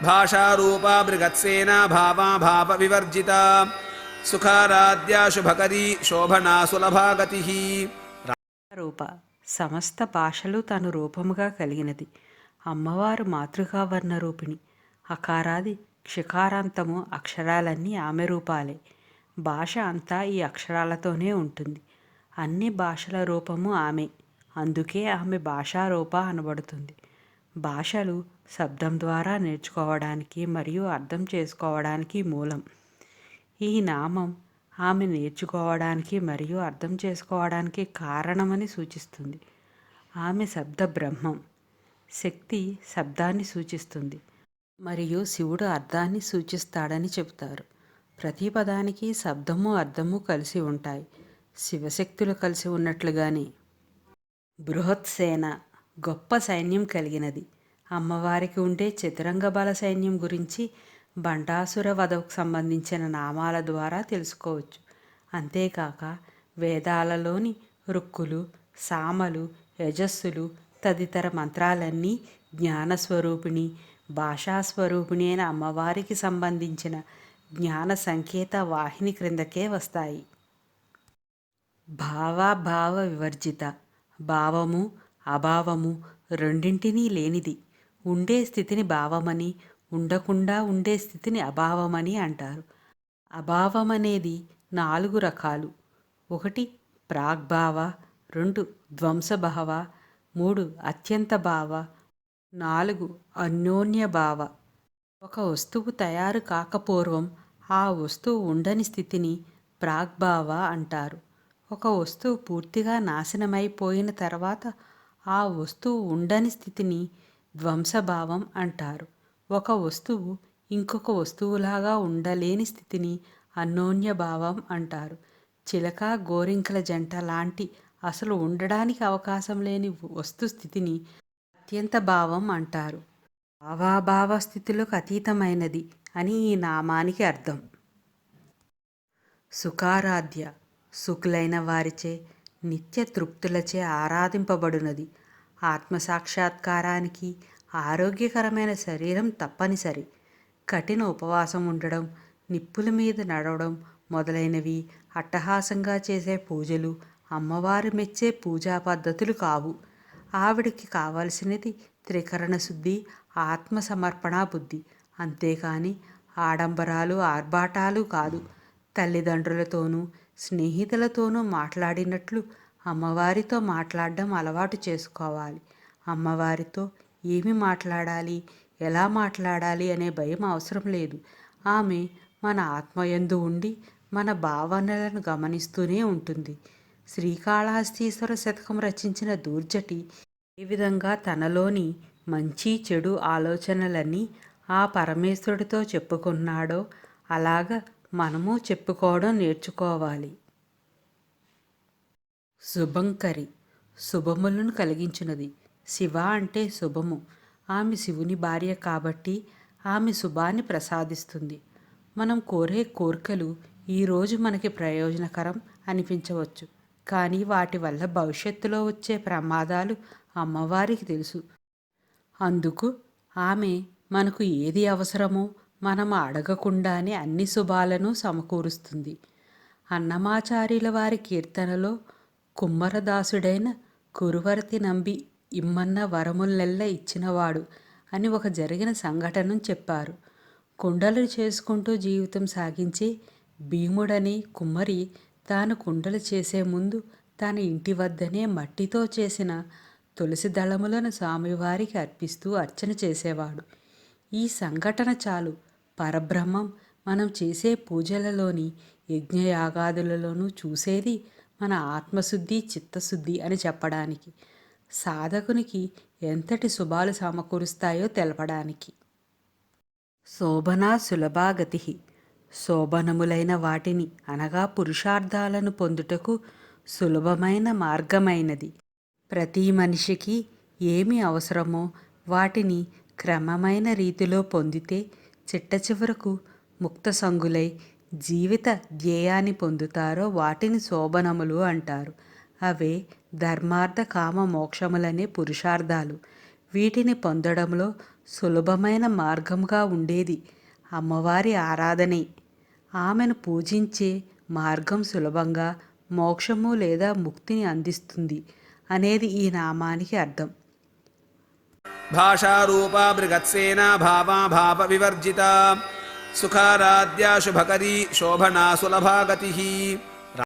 భాషారూపా బృగత్సేనా భావా భావ వివర్జిత సుఖారాధ్యా శుభకరీ శోభనా సులభాగతి. రూప సమస్త భాషలు తను రూపముగా కలిగినది. అమ్మవారు మాతృకా వర్ణ రూపిణి. అకారాది క్షకారాంతము అక్షరాలన్నీ ఆమె రూపాలే. భాష అంతా ఈ అక్షరాలతోనే ఉంటుంది. అన్ని భాషల రూపము ఆమె. అందుకే ఆమె భాషారూప అనబడుతుంది. భాషలు శబ్దం ద్వారా నేర్చుకోవడానికి మరియు అర్థం చేసుకోవడానికి మూలం. ఈ నామం ఆమె నేర్చుకోవడానికి మరియు అర్థం చేసుకోవడానికి కారణమని సూచిస్తుంది. ఆమె శబ్ద బ్రహ్మం. శక్తి శబ్దాన్ని సూచిస్తుంది మరియు శివుడు అర్థాన్ని సూచిస్తాడని చెబుతారు. ప్రతి పదానికి శబ్దము అర్థము కలిసి ఉంటాయి. శివశక్తులు కలిసి ఉన్నట్లుగానే. బృహత్సేన గొప్ప సైన్యం కలిగినది. అమ్మవారికి ఉండే చతురంగ బల సైన్యం గురించి బండాసుర వధకు సంబంధించిన నామాల ద్వారా తెలుసుకోవచ్చు. అంతేకాక వేదాలలోని రుక్కులు, సామలు, యజస్సులు తదితర మంత్రాలన్నీ జ్ఞానస్వరూపిణి, భాషాస్వరూపిణి అయిన అమ్మవారికి సంబంధించిన జ్ఞాన సంకేత వాహిని క్రిందకే వస్తాయి. భావాభావ వివర్జిత భావము అభావము రెండింటినీ లేనిది. ఉండే స్థితిని భావమని, ఉండకుండా ఉండే స్థితిని అభావమని అంటారు. అభావం అనేది 4 రకాలు. 1 ప్రాగ్భావ, 2 ధ్వంసభావ, 3 అత్యంత భావ, 4 అన్యోన్య భావ. ఒక వస్తువు తయారు కాకపూర్వం ఆ వస్తువు ఉండని స్థితిని ప్రాగ్భావ అంటారు. ఒక వస్తువు పూర్తిగా నాశనమైపోయిన తర్వాత ఆ వస్తువు ఉండని స్థితిని ధ్వంసభావం అంటారు. ఒక వస్తువు ఇంకొక వస్తువులాగా ఉండలేని స్థితిని అన్యోన్య భావం అంటారు. చిలక గోరింకల జంట లాంటి అసలు ఉండడానికి అవకాశం లేని వస్తుస్థితిని అత్యంత భావం అంటారు. భావాభావ స్థితులకు అతీతమైనది అని ఈ నామానికి అర్థం. సుఖారాధ్య సుఖులైన వారిచే నిత్య తృప్తులచే ఆరాధింపబడునది. ఆత్మసాక్షాత్కారానికి ఆరోగ్యకరమైన శరీరం తప్పనిసరి. కఠిన ఉపవాసం ఉండడం, నిప్పుల మీద నడవడం మొదలైనవి అట్టహాసంగా చేసే పూజలు అమ్మవారు మెచ్చే పూజా పద్ధతులు కావు. ఆవిడికి కావలసినది త్రికరణ శుద్ధి, ఆత్మసమర్పణ బుద్ధి. అంతేకాని ఆడంబరాలు ఆర్భాటాలు కాదు. తల్లిదండ్రులతోనూ స్నేహితులతోనూ మాట్లాడినట్లు అమ్మవారితో మాట్లాడడం అలవాటు చేసుకోవాలి. అమ్మవారితో ఏమి మాట్లాడాలి, ఎలా మాట్లాడాలి అనే భయం అవసరం లేదు. ఆమె మన ఆత్మయందు ఉండి మన భావనలను గమనిస్తూనే ఉంటుంది. శ్రీకాళహస్తీశ్వర శతకం రచించిన దూర్జటి ఏ విధంగా తనలోని మంచి చెడు ఆలోచనలన్నీ ఆ పరమేశ్వరుడితో చెప్పుకున్నాడో అలాగ మనము చెప్పుకోవడం నేర్చుకోవాలి. శుభంకరి శుభములను కలిగించున్నది. శివ అంటే శుభము. ఆమె శివుని భార్య కాబట్టి ఆమె శుభాన్ని ప్రసాదిస్తుంది. మనం కోరే కోరికలు ఈరోజు మనకి ప్రయోజనకరం అనిపించవచ్చు, కానీ వాటి వల్ల భవిష్యత్తులో వచ్చే ప్రమాదాలు అమ్మవారికి తెలుసు. అందుకు ఆమె మనకు ఏది అవసరమో మనం అడగకుండానే అన్ని శుభాలను సమకూరుస్తుంది. అన్నమాచార్యుల వారి కీర్తనలో కుమ్మరదాసుడైన కురువర్తి నంబి ఇమ్మన్న వరములెల్ల ఇచ్చినవాడు అని ఒక జరిగిన సంఘటనను చెప్పారు. కుండలు చేసుకుంటూ జీవితం సాగించే భీముడనే కుమ్మరి తాను కుండలు చేసే ముందు తన ఇంటి వద్దనే మట్టితో చేసిన తులసి దళములను స్వామివారికి అర్పిస్తూ అర్చన చేసేవాడు. ఈ సంఘటన చాలు పరబ్రహ్మం మనం చేసే పూజలలోని యజ్ఞయాగాదులలోనూ చూసేది మన ఆత్మశుద్ధి చిత్తశుద్ధి అని చెప్పడానికి, సాధకునికి ఎంతటి శుభాలు సమకూరుస్తాయో తెలపడానికి. శోభనా సులభాగతి శోభనములైన వాటిని అనగా పురుషార్థాలను పొందుటకు సులభమైన మార్గమైనది. ప్రతి మనిషికి ఏమి అవసరమో వాటిని క్రమమైన రీతిలో పొందితే చిట్ట చివరకు ముక్తసంగులై జీవిత ధ్యేయాన్ని పొందుతారో వాటిని శోభనములు అంటారు. అవే ధర్మార్థ కామ మోక్షములనే పురుషార్థాలు. వీటిని పొందడంలో సులభమైన మార్గంగా ఉండేది అమ్మవారి ఆరాధనే. ఆమెను పూజించే మార్గం సులభంగా మోక్షము లేదా ముక్తిని అందిస్తుంది అనేది ఈ నామానికి అర్థం. భాషారూపా బృగత్సేనా భావా భావ వివర్జిత సుఖారాధ్యా శుభకరీ శోభనా సులభా గతి.